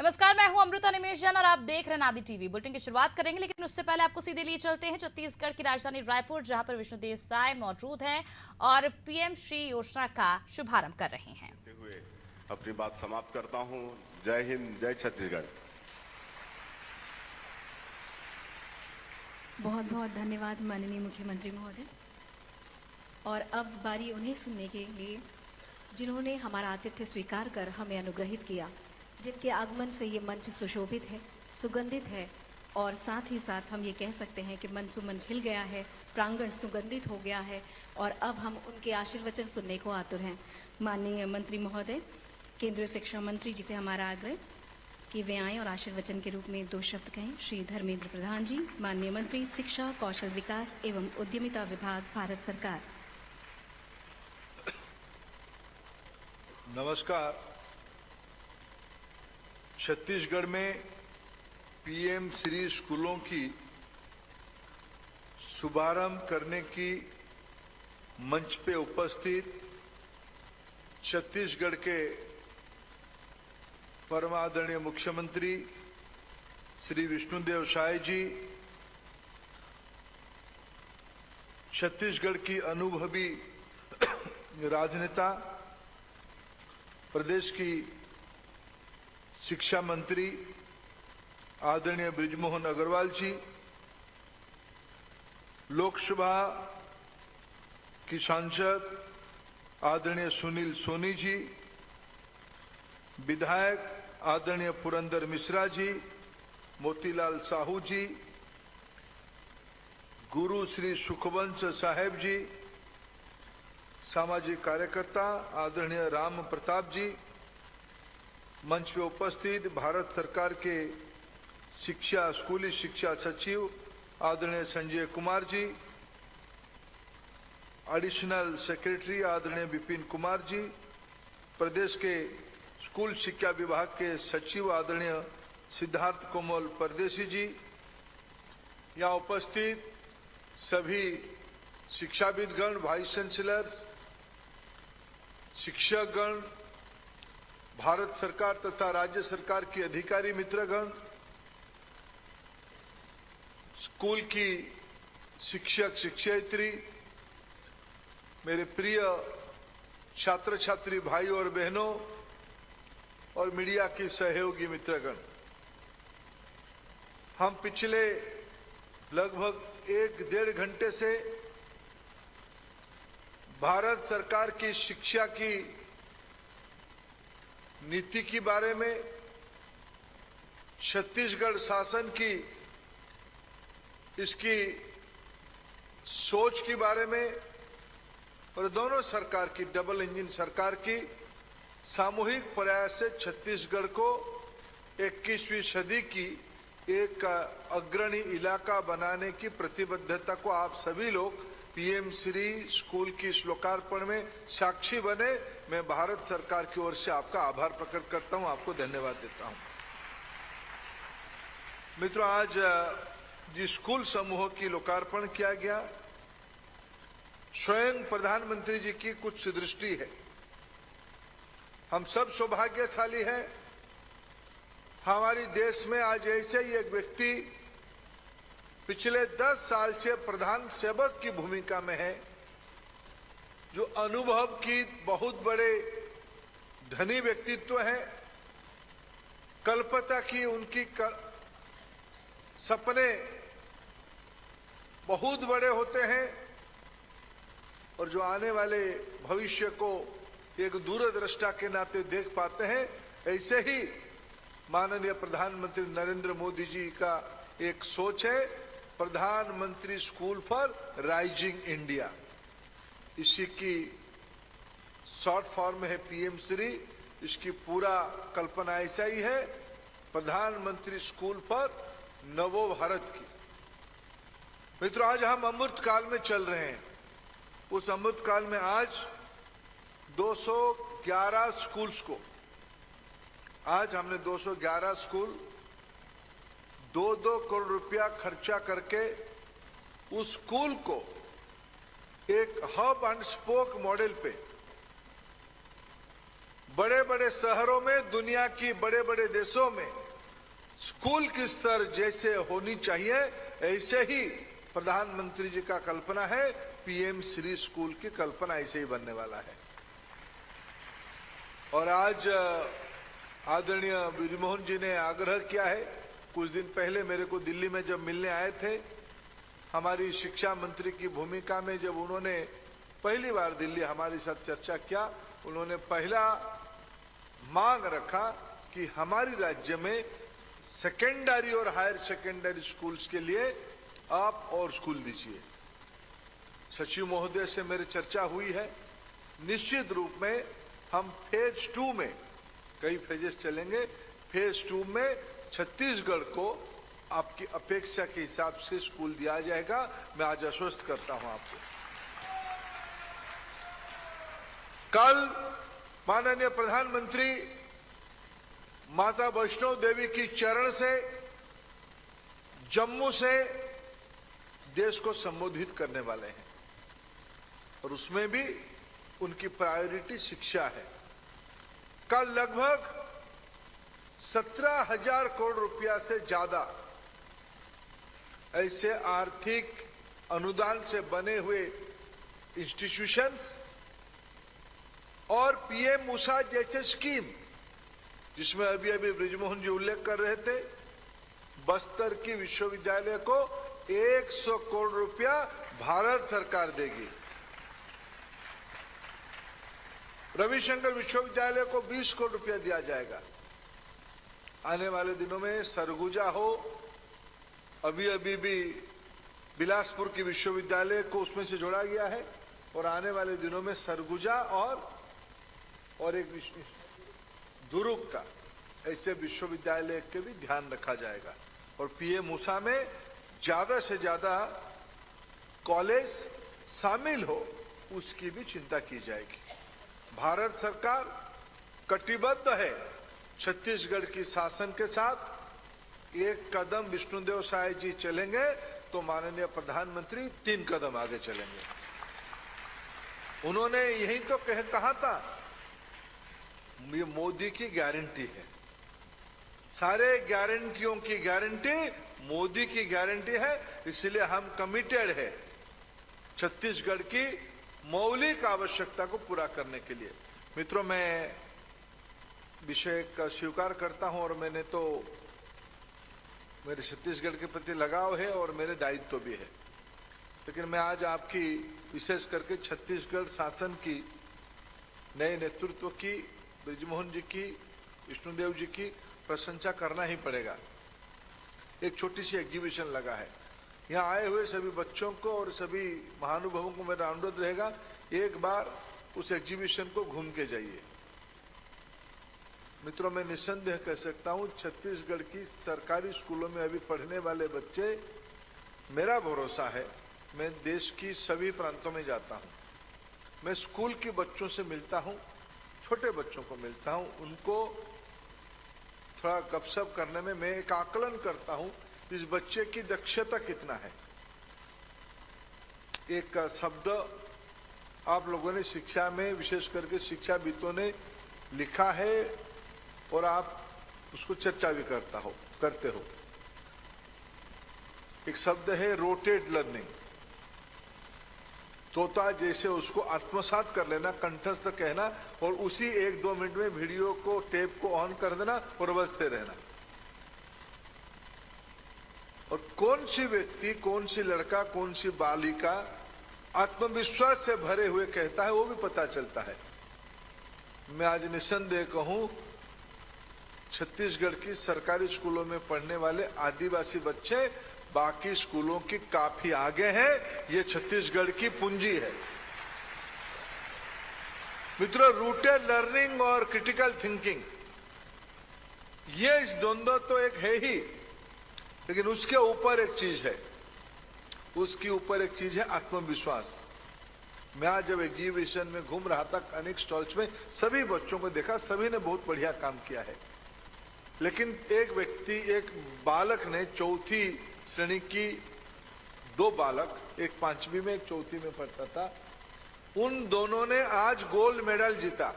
नमस्कार, मैं हूं अमृता निमेश जैन और आप देख रहे हैं नादी टीवी। बुलेटिन की शुरुआत करेंगे, लेकिन उससे पहले आपको सीधे लिए चलते हैं छत्तीसगढ़ की राजधानी रायपुर, जहां पर विष्णुदेव साय मौजूद हैं और पीएम श्री योजना का शुभारंभ कर रहे हैं। हुए अपनी बात समाप्त करता हूं। जय हिंद, जय छत्तीसगढ़। बहुत बहुत धन्यवाद माननीय मुख्यमंत्री महोदय। और अब बारी उन्हें सुनने के लिए जिन्होंने हमारा आतिथ्य स्वीकार कर हमें अनुग्रहित किया, जिनके आगमन से ये मंच सुशोभित है, सुगंधित है और साथ ही साथ हम ये कह सकते हैं कि मन सुमन खिल गया है, प्रांगण सुगंधित हो गया है और अब हम उनके आशीर्वचन सुनने को आतुर हैं। माननीय मंत्री महोदय, केंद्रीय शिक्षा मंत्री जी से हमारा आग्रह कि वे आएँ और आशीर्वचन के रूप में 2 शब्द कहें। श्री धर्मेंद्र प्रधान जी, माननीय मंत्री शिक्षा, कौशल विकास एवं उद्यमिता विभाग, भारत सरकार। नमस्कार। छत्तीसगढ़ में पीएम श्री स्कूलों की शुभारंभ करने की मंच पे उपस्थित छत्तीसगढ़ के परमादरणीय मुख्यमंत्री श्री विष्णुदेव साय जी, छत्तीसगढ़ की अनुभवी राजनेता, प्रदेश की शिक्षा मंत्री आदरणीय बृजमोहन अग्रवाल जी, लोकसभा की सांसद आदरणीय सुनील सोनी जी, विधायक आदरणीय पुरंदर मिश्रा जी, मोतीलाल साहू जी, गुरु श्री सुखवंश साहेब जी, सामाजिक कार्यकर्ता आदरणीय राम प्रताप जी, मंच पे उपस्थित भारत सरकार के स्कूली शिक्षा सचिव आदरणीय संजय कुमार जी, एडिशनल सेक्रेटरी आदरणीय विपिन कुमार जी, प्रदेश के स्कूल शिक्षा विभाग के सचिव आदरणीय सिद्धार्थ कोमल परदेसी जी, यहाँ उपस्थित सभी शिक्षाविदगण, वाइस चांसलर्स, शिक्षकगण, भारत सरकार तथा राज्य सरकार की अधिकारी मित्रगण, स्कूल की शिक्षक शिक्षयित्री, मेरे प्रिय छात्र छात्री भाई और बहनों और मीडिया की सहयोगी मित्रगण, हम पिछले लगभग 1-1.5 घंटे से भारत सरकार की शिक्षा की नीति के बारे में, छत्तीसगढ़ शासन की इसकी सोच के बारे में और दोनों सरकार की, डबल इंजन सरकार की सामूहिक प्रयास से छत्तीसगढ़ को 21वीं सदी की एक अग्रणी इलाका बनाने की प्रतिबद्धता को आप सभी लोग पीएम श्री स्कूल की लोकार्पण में साक्षी बने। मैं भारत सरकार की ओर से आपका आभार प्रकट करता हूं, आपको धन्यवाद देता हूं। मित्रों, आज जिस स्कूल समूह की लोकार्पण किया गया, स्वयं प्रधानमंत्री जी की कुछ दृष्टि है। हम सब सौभाग्यशाली हैं, हमारी देश में आज ऐसे ही एक व्यक्ति पिछले 10 साल से प्रधान सेवक की भूमिका में है, जो अनुभव की बहुत बड़े धनी व्यक्तित्व है। कल्पना की उनकी सपने बहुत बड़े होते हैं और जो आने वाले भविष्य को एक दूरदृष्टा के नाते देख पाते हैं। ऐसे ही माननीय प्रधानमंत्री नरेंद्र मोदी जी का एक सोच है, प्रधानमंत्री स्कूल फॉर राइजिंग इंडिया। इसी की शॉर्ट फॉर्म है पीएम श्री। इसकी पूरा कल्पना ऐसा ही है, प्रधानमंत्री स्कूल फॉर नवो भारत की। मित्रों, आज हम अमृत काल में चल रहे हैं। उस अमृत काल में आज 211 स्कूल्स को, आज हमने 211 स्कूल 2-2 करोड़ रुपया खर्चा करके उस स्कूल को एक हब एंड स्पोक मॉडल पे बड़े बड़े शहरों में, दुनिया की बड़े बड़े देशों में स्कूल की स्तर जैसे होनी चाहिए, ऐसे ही प्रधानमंत्री जी का कल्पना है, पीएम श्री स्कूल की कल्पना ऐसे ही बनने वाला है। और आज आदरणीय ब्रिजमोहन जी ने आग्रह किया है, कुछ दिन पहले मेरे को दिल्ली में जब मिलने आए थे, हमारी शिक्षा मंत्री की भूमिका में जब उन्होंने पहली बार दिल्ली हमारे साथ चर्चा किया, उन्होंने पहला मांग रखा कि हमारी राज्य में सेकेंडरी और हायर सेकेंडरी स्कूल्स के लिए आप और स्कूल दीजिए। सचिव महोदय से मेरी चर्चा हुई है, निश्चित रूप में हम फेज 2 में, कई फेजेस चलेंगे, फेज 2 में छत्तीसगढ़ को आपकी अपेक्षा के हिसाब से स्कूल दिया जाएगा। मैं आज आश्वस्त करता हूं आपको। कल माननीय प्रधानमंत्री माता वैष्णो देवी की चरण से जम्मू से देश को संबोधित करने वाले हैं और उसमें भी उनकी प्रायोरिटी शिक्षा है। कल लगभग 17,000 करोड़ रुपया से ज्यादा ऐसे आर्थिक अनुदान से बने हुए इंस्टीट्यूशंस और पीएम उषा जैसे स्कीम, जिसमें अभी अभी ब्रिजमोहन जी उल्लेख कर रहे थे, बस्तर की विश्वविद्यालय को 100 करोड़ रुपया भारत सरकार देगी। रविशंकर विश्वविद्यालय को 20 करोड़ रुपया दिया जाएगा। आने वाले दिनों में सरगुजा हो, अभी अभी भी बिलासपुर की विश्वविद्यालय को उसमें से जोड़ा गया है, और आने वाले दिनों में सरगुजा और एक दुर्ग का, ऐसे विश्वविद्यालय के भी ध्यान रखा जाएगा। और पीएम उषा में ज्यादा से ज्यादा कॉलेज शामिल हो, उसकी भी चिंता की जाएगी। भारत सरकार कटिबद्ध है छत्तीसगढ़ की शासन के साथ। एक कदम विष्णुदेव साय जी चलेंगे तो माननीय प्रधानमंत्री 3 कदम आगे चलेंगे। उन्होंने यही तो कहा था, ये मोदी की गारंटी है, सारे गारंटियों की गारंटी मोदी की गारंटी है, इसलिए हम कमिटेड है छत्तीसगढ़ की मौलिक आवश्यकता को पूरा करने के लिए। मित्रों, मैं विषय का स्वीकार करता हूं और मैंने तो, मेरे छत्तीसगढ़ के प्रति लगाव है और मेरे दायित्व भी है, लेकिन मैं आज आपकी विशेष करके छत्तीसगढ़ शासन की नए नेतृत्व की, ब्रिजमोहन जी की, विष्णुदेव जी की प्रशंसा करना ही पड़ेगा। एक छोटी सी एग्जीबिशन लगा है, यहाँ आए हुए सभी बच्चों को और सभी महानुभावों को मेरा अनुरोध रहेगा, एक बार उस एग्जीबिशन को घूम के जाइए। मित्रों, मैं निस्संदेह कह सकता हूँ, छत्तीसगढ़ की सरकारी स्कूलों में अभी पढ़ने वाले बच्चे, मेरा भरोसा है, मैं देश की सभी प्रांतों में जाता हूँ, मैं स्कूल के बच्चों से मिलता हूँ, छोटे बच्चों को मिलता हूँ, उनको थोड़ा गपशप करने में मैं एक आकलन करता हूँ इस बच्चे की दक्षता कितना है। एक शब्द आप लोगों ने शिक्षा में, विशेष करके शिक्षाविदों ने लिखा है और आप उसको चर्चा भी करते हो। एक शब्द है रोटेट लर्निंग, तोता जैसे उसको आत्मसात कर लेना, कंठस्थ कहना और उसी 1-2 मिनट में वीडियो को, टेप को ऑन कर देना और बजते रहना। और कौन सी व्यक्ति, कौन सी लड़का, कौन सी बालिका आत्मविश्वास से भरे हुए कहता है, वो भी पता चलता है। मैं आज निस्संदेह कहूं, छत्तीसगढ़ की सरकारी स्कूलों में पढ़ने वाले आदिवासी बच्चे बाकी स्कूलों की काफी आगे हैं। ये छत्तीसगढ़ की पूंजी है। मित्रों, रूटेड लर्निंग और क्रिटिकल थिंकिंग, ये इस द्वंद्व तो एक है ही, लेकिन उसके ऊपर एक चीज है, उसके ऊपर एक चीज है आत्मविश्वास। मैं आज जब एग्जीबिशन में घूम रहा था, अनेक स्टॉल्स में सभी बच्चों को देखा, सभी ने बहुत बढ़िया काम किया है, लेकिन एक व्यक्ति, एक बालक ने, 4वीं श्रेणी की 2 बालक, एक 5वीं में, एक 4वीं में पढ़ता था, उन दोनों ने आज गोल्ड मेडल जीता।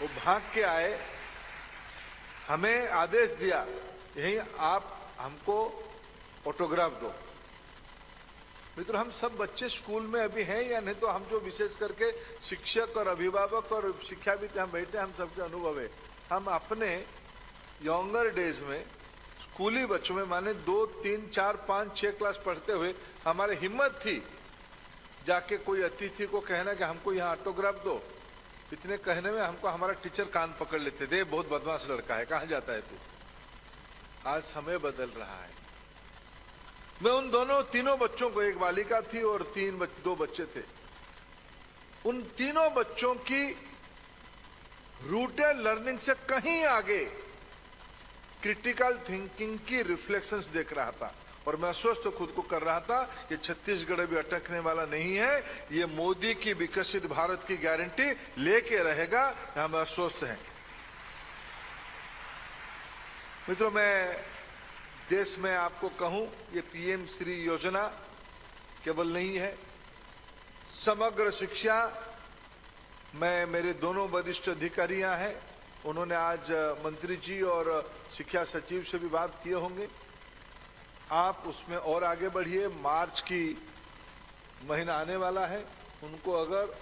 वो भाग के आए, हमें आदेश दिया यही आप हमको ऑटोग्राफ दो। मित्रों, हम सब बच्चे स्कूल में अभी हैं या नहीं, तो हम जो विशेष करके शिक्षक और अभिभावक और शिक्षाविद यहाँ बैठे, हम सबके अनुभव है। हम अपने यंगर डेज में स्कूली बच्चों में माने 2, 3, 4, 5, 6 क्लास पढ़ते हुए हमारे हिम्मत थी जाके कोई अतिथि को कहना कि हमको यहाँ ऑटोग्राफ दो। इतने कहने में हमको हमारा टीचर कान पकड़ लेते थे, बहुत बदमाश लड़का है, कहाँ जाता है तू। आज समय बदल रहा है। मैं उन तीनों बच्चों को, एक बालिका थी और 2 बच्चे थे, उन तीनों बच्चों की रूटेड लर्निंग से कहीं आगे क्रिटिकल थिंकिंग की रिफ्लेक्शंस देख रहा था और मैं आश्वस्त खुद को कर रहा था ये छत्तीसगढ़ अभी अटकने वाला नहीं है, ये मोदी की विकसित भारत की गारंटी लेके रहेगा, हम आश्वस्त हैं। मित्रों, मैं देश में आपको कहूं, ये पीएम श्री योजना केवल नहीं है, समग्र शिक्षा। मैं, मेरे दोनों वरिष्ठ अधिकारियां हैं, उन्होंने आज मंत्री जी और शिक्षा सचिव से भी बात किए होंगे। आप उसमें और आगे बढ़िए। मार्च की महीना आने वाला है, उनको अगर